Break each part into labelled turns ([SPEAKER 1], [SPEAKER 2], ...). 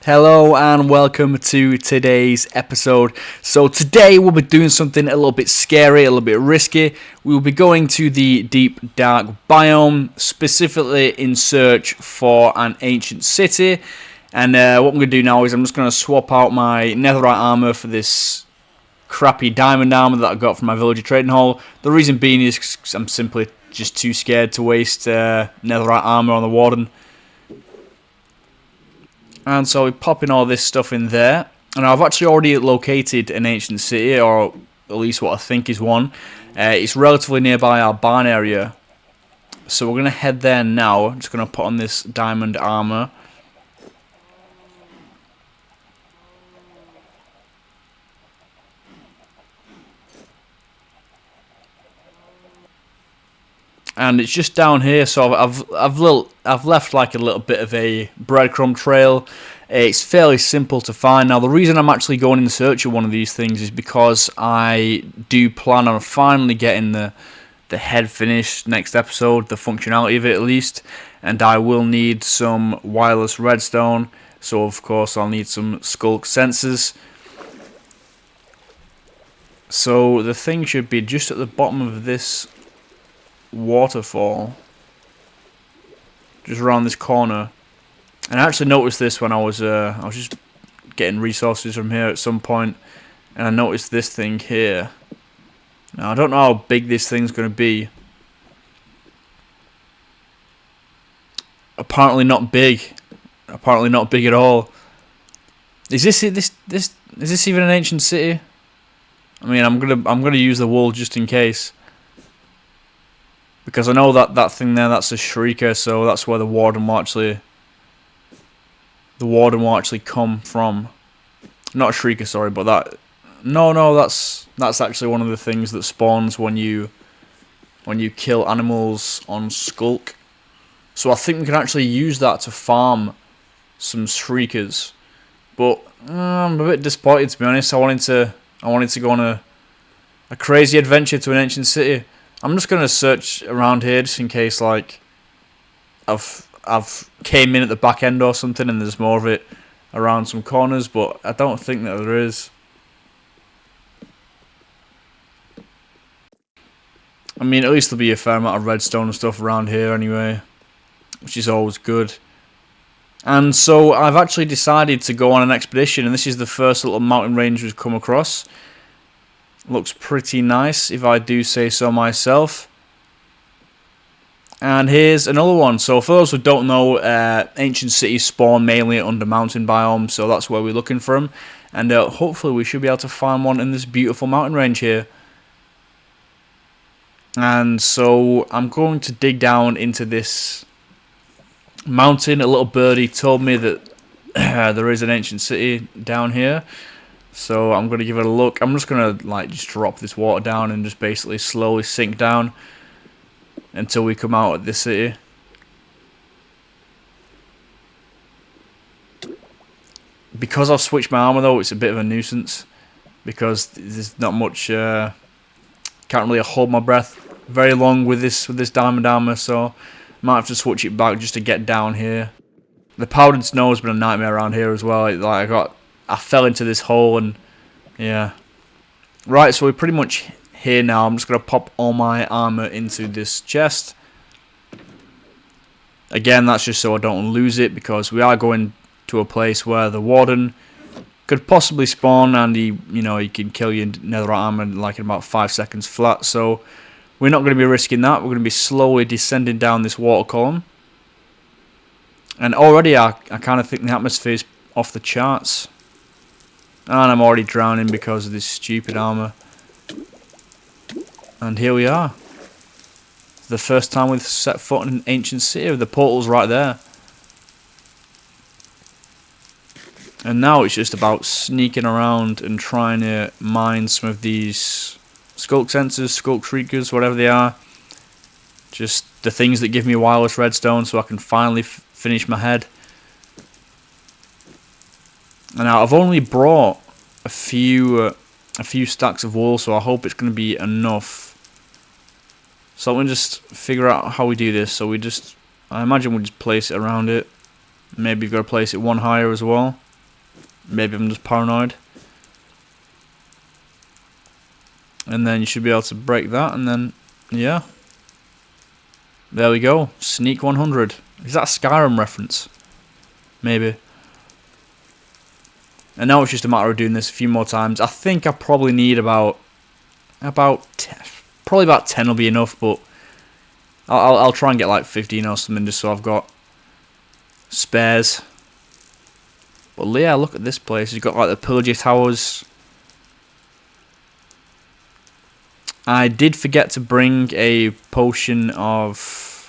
[SPEAKER 1] Hello and welcome to today's episode. So today we'll be doing something a little bit scary, a little bit risky. We will be going to the deep dark biome, specifically in search for an ancient city. And what I'm going to do now is I'm just going to swap out my netherite armor for this crappy diamond armor that I got from my villager trading hall. The reason being is 'cause I'm simply just too scared to waste netherite armor on the warden. And so we're popping all this stuff in there. And I've actually already located an ancient city, or at least what I think is one. It's relatively nearby our barn area. So we're going to head there now. I'm just going to put on this diamond armor. And it's just down here, so I've left like a little bit of a breadcrumb trail. It's fairly simple to find. Now the reason I'm actually going in search of one of these things is because I do plan on finally getting the head finished next episode, the functionality of it at least, and I will need some wireless redstone, so of course I'll need some sculk sensors. So the thing should be just at the bottom of this waterfall, just around this corner. And I actually noticed this when I was just getting resources from here at some point, and I noticed this thing here. Now I don't know how big this thing's going to be. Apparently not big. Apparently not big at all. Is this even an ancient city? I mean, I'm gonna use the wool just in case. Because I know that thing there, that's a shrieker, so that's where the warden will actually come from. Not a shrieker, sorry, but that. No, that's actually one of the things that spawns when you kill animals on Sculk. So I think we can actually use that to farm some shriekers. But I'm a bit disappointed, to be honest. I wanted to go on a crazy adventure to an ancient city. I'm just gonna search around here just in case, like, I've came in at the back end or something and there's more of it around some corners, but I don't think that there is. I mean, at least there'll be a fair amount of redstone and stuff around here anyway, which is always good. And so I've actually decided to go on an expedition, and this is the first little mountain range we've come across. Looks pretty nice, if I do say so myself. And here's another one. So for those who don't know, ancient cities spawn mainly under mountain biomes, so that's where we're looking for them. And hopefully we should be able to find one in this beautiful mountain range here. And so I'm going to dig down into this mountain. A little birdie told me that there is an ancient city down here. So I'm going to give it a look. I'm just going to just drop this water down and just basically slowly sink down until we come out at this city. Because I've switched my armor though, it's a bit of a nuisance because there's not much. Can't really hold my breath very long with this diamond armor, so might have to switch it back just to get down here. The powdered snow has been a nightmare around here as well. I fell into this hole and yeah. Right, so we're pretty much here now. I'm just going to pop all my armor into this chest. Again, that's just so I don't lose it, because we are going to a place where the warden could possibly spawn, and he can kill you in netherite armor like in about 5 seconds flat. So we're not going to be risking that. We're going to be slowly descending down this water column. And already I kind of think the atmosphere is off the charts. And I'm already drowning because of this stupid armor. And here we are. The first time we've set foot in an ancient city. The portal's right there. And now it's just about sneaking around and trying to mine some of these sculk sensors, sculk shriekers, whatever they are. Just the things that give me wireless redstone so I can finally finish my head. And now I've only brought a few stacks of wool, so I hope it's going to be enough. So I'm going to just figure out how we do this. So I imagine we just place it around it. Maybe you've got to place it one higher as well. Maybe I'm just paranoid. And then you should be able to break that, and then, yeah. There we go. Sneak 100. Is that a Skyrim reference? Maybe. And now it's just a matter of doing this a few more times. I think I probably need about 10, probably about 10 will be enough, but I'll try and get like 15 or something just so I've got spares. But yeah, look at this place. You've got like the pillager towers. I did forget to bring a potion of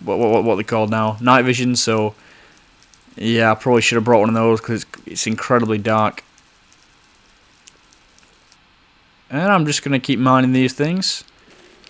[SPEAKER 1] what they're called now, night vision. So yeah, I probably should have brought one of those because it's incredibly dark. And I'm just gonna keep mining these things.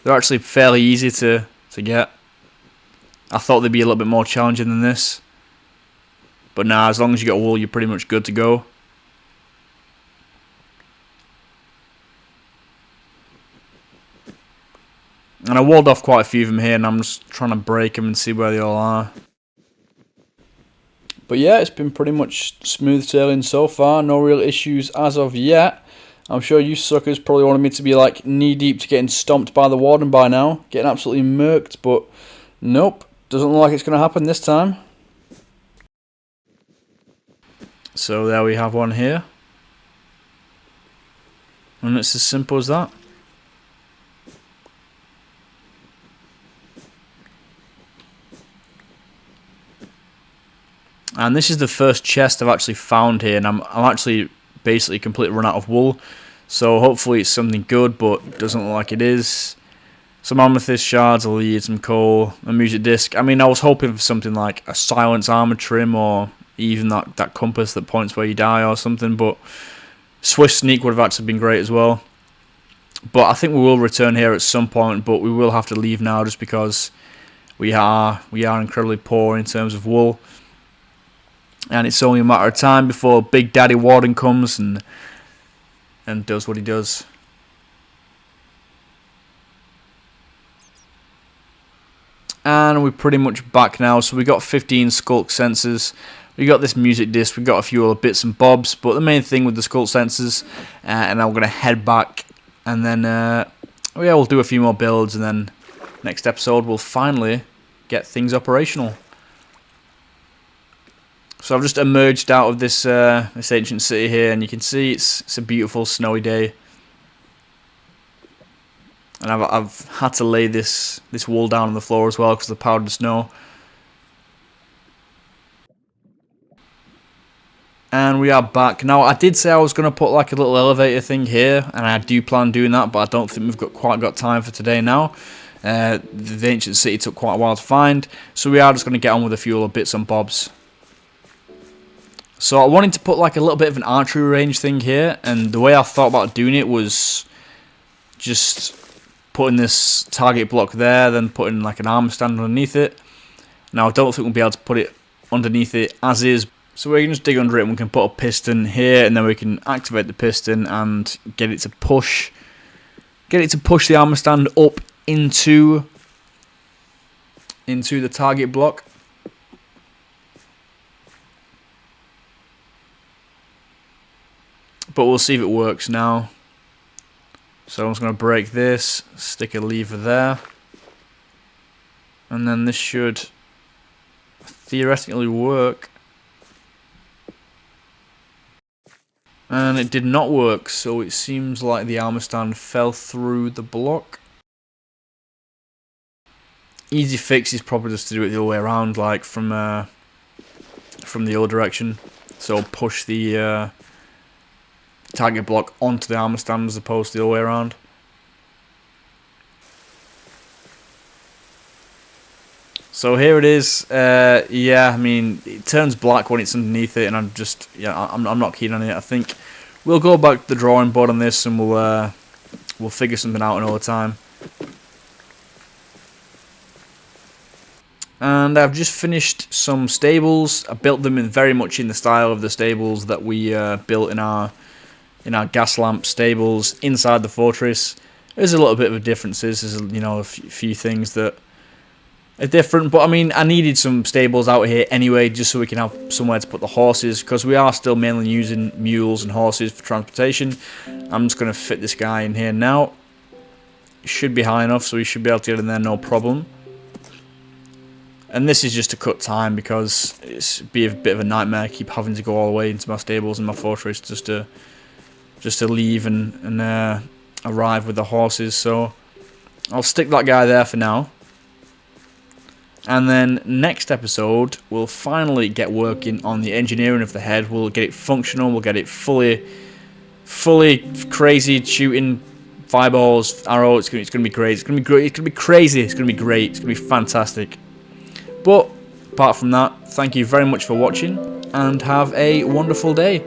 [SPEAKER 1] They're actually fairly easy to get. I thought they'd be a little bit more challenging than this. But nah, as long as you got wool, you're pretty much good to go. And I walled off quite a few of them here, and I'm just trying to break them and see where they all are. But yeah, it's been pretty much smooth sailing so far. No real issues as of yet. I'm sure you suckers probably wanted me to be like knee deep to getting stomped by the warden by now. Getting absolutely murked, but nope. Doesn't look like it's going to happen this time. So there we have one here. And it's as simple as that. And this is the first chest I've actually found here, and I'm actually basically completely run out of wool. So hopefully it's something good, but it doesn't look like it is. Some amethyst shards, a lead, some coal, a music disc. I mean, I was hoping for something like a silence armor trim, or even that compass that points where you die or something, but Swift Sneak would have actually been great as well. But I think we will return here at some point, but we will have to leave now just because we are incredibly poor in terms of wool. And it's only a matter of time before Big Daddy Warden comes and does what he does. And we're pretty much back now. So we got 15 Sculk sensors. We got this music disc. We got a few other bits and bobs. But the main thing with the Sculk sensors, and I'm going to head back. And then, yeah, we'll do a few more builds. And then next episode, we'll finally get things operational. So I've just emerged out of this ancient city here, and you can see it's a beautiful snowy day. And I've had to lay this wool down on the floor as well because of the powdered snow. And we are back. Now, I did say I was going to put like a little elevator thing here, and I do plan on doing that, but I don't think we've quite got time for today now. The ancient city took quite a while to find, so we are just going to get on with a few other bits and bobs. So I wanted to put like a little bit of an archery range thing here, and the way I thought about doing it was just putting this target block there, then putting like an armor stand underneath it. Now I don't think we'll be able to put it underneath it as is, so we can just dig under it and we can put a piston here, and then we can activate the piston and get it to push the armor stand up into the target block. But we'll see if it works now. So I'm just going to break this, stick a lever there, and then this should theoretically work. And it did not work, so it seems like the armor stand fell through the block. Easy fix is probably just to do it the other way around, like from the other direction. So push the target block onto the armor stand as opposed to the other way around. So here it is. Yeah, I mean, it turns black when it's underneath it, and I'm not keen on it. I think we'll go back to the drawing board on this, and we'll figure something out another time. And I've just finished some stables. I built them very much in the style of the stables that we built in our gas lamp stables inside the fortress. There's a little bit of differences. There's a few things that different. But I mean, I needed some stables out here anyway, just so we can have somewhere to put the horses, because we are still mainly using mules and horses for transportation. I'm just going to fit this guy in here now. It should be high enough, so we should be able to get in there no problem. And this is just to cut time, because it's be a bit of a nightmare keep having to go all the way into my stables and my fortress just to leave and arrive with the horses. So I'll stick that guy there for now. And then next episode, we'll finally get working on the engineering of the head. We'll get it functional. We'll get it fully crazy, shooting fireballs, arrow. It's gonna be great. It's gonna be great. It's gonna be crazy. It's gonna be great. It's gonna be fantastic. But apart from that, thank you very much for watching, and have a wonderful day.